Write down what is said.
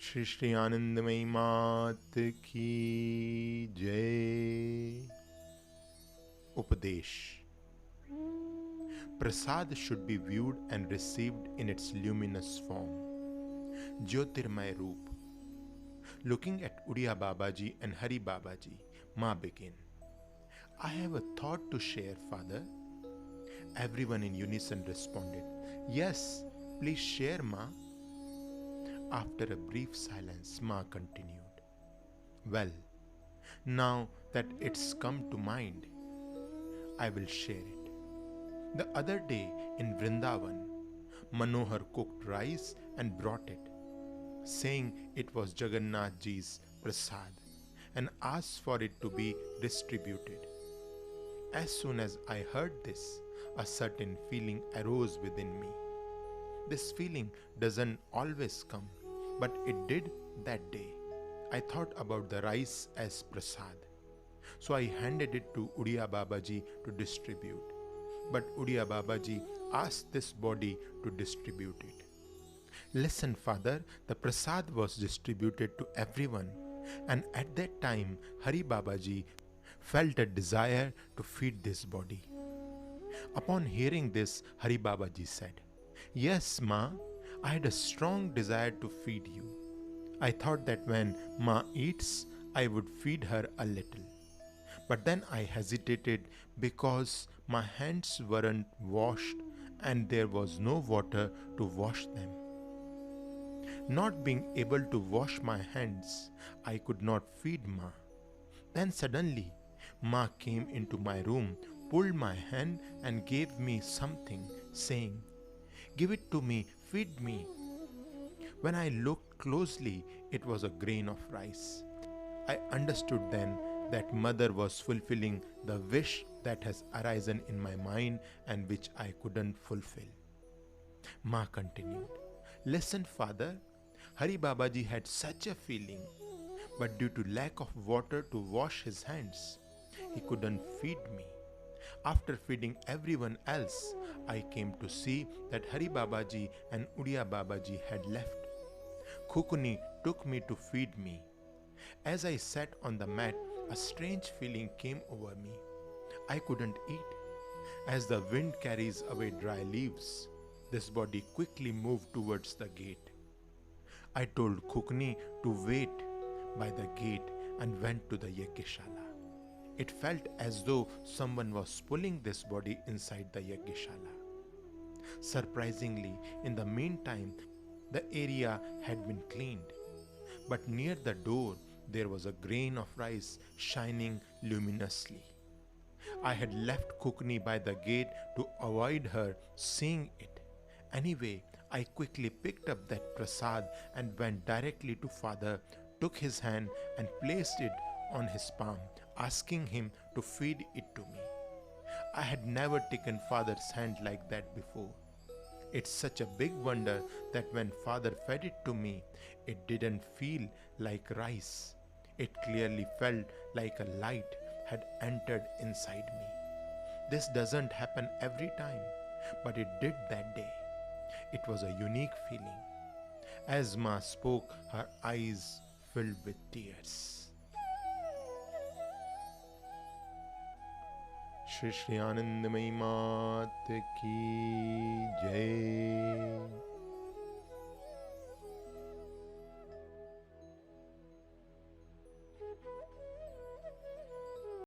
श्री श्री आनंदमयी मात की जय। उपदेश। Prasad should be viewed and received in its luminous form, Jyotirmay Roop. Looking at Udiya Babaji and Hari Babaji, Ma began, I have a thought to share, Father. Everyone in unison responded, Yes, please share, Ma. After a brief silence, Ma continued, Well, now that it's come to mind, I will share it. The other day in Vrindavan, Manohar cooked rice and brought it, saying it was Jagannath Ji's Prasad, and asked for it to be distributed. As soon as I heard this, a certain feeling arose within me. This feeling doesn't always come, but it did that day. I thought about the rice as Prasad. So I handed it to Udiya Babaji to distribute. But Udiya Babaji asked this body to distribute it. Listen, Father, the Prasad was distributed to everyone, and at that time Hari Babaji felt a desire to feed this body. Upon hearing this, Hari Babaji said, Yes, Ma, I had a strong desire to feed you. I thought that when Ma eats, I would feed her a little. But then I hesitated because my hands weren't washed and there was no water to wash them. Not being able to wash my hands, I could not feed Ma. Then suddenly, Ma came into my room, pulled my hand and gave me something, saying, Give it to me, feed me. When I looked closely, it was a grain of rice. I understood then that Mother was fulfilling the wish that has arisen in my mind and which I couldn't fulfill. Ma continued, Listen, Father, Hari Babaji had such a feeling, but due to lack of water to wash his hands, he couldn't feed me. After feeding everyone else, I came to see that Hari Babaji and Udiya Babaji had left. Khukuni took me to feed me. As I sat on the mat, a strange feeling came over me. I couldn't eat. As the wind carries away dry leaves, this body quickly moved towards the gate. I told Khukni to wait by the gate and went to the Yajñashala. It felt as though someone was pulling this body inside the Yajñashala. Surprisingly, in the meantime, the area had been cleaned. But near the door, there was a grain of rice shining luminously. I had left Khukni by the gate to avoid her seeing it. Anyway, I quickly picked up that prasad and went directly to Father, took his hand and placed it on his palm, asking him to feed it to me. I had never taken Father's hand like that before. It's such a big wonder that when Father fed it to me, it didn't feel like rice. It clearly felt like a light had entered inside me. This doesn't happen every time, but it did that day. It was a unique feeling. As Ma spoke, her eyes filled with tears. Shri Shri आनंदमयी मात की जय।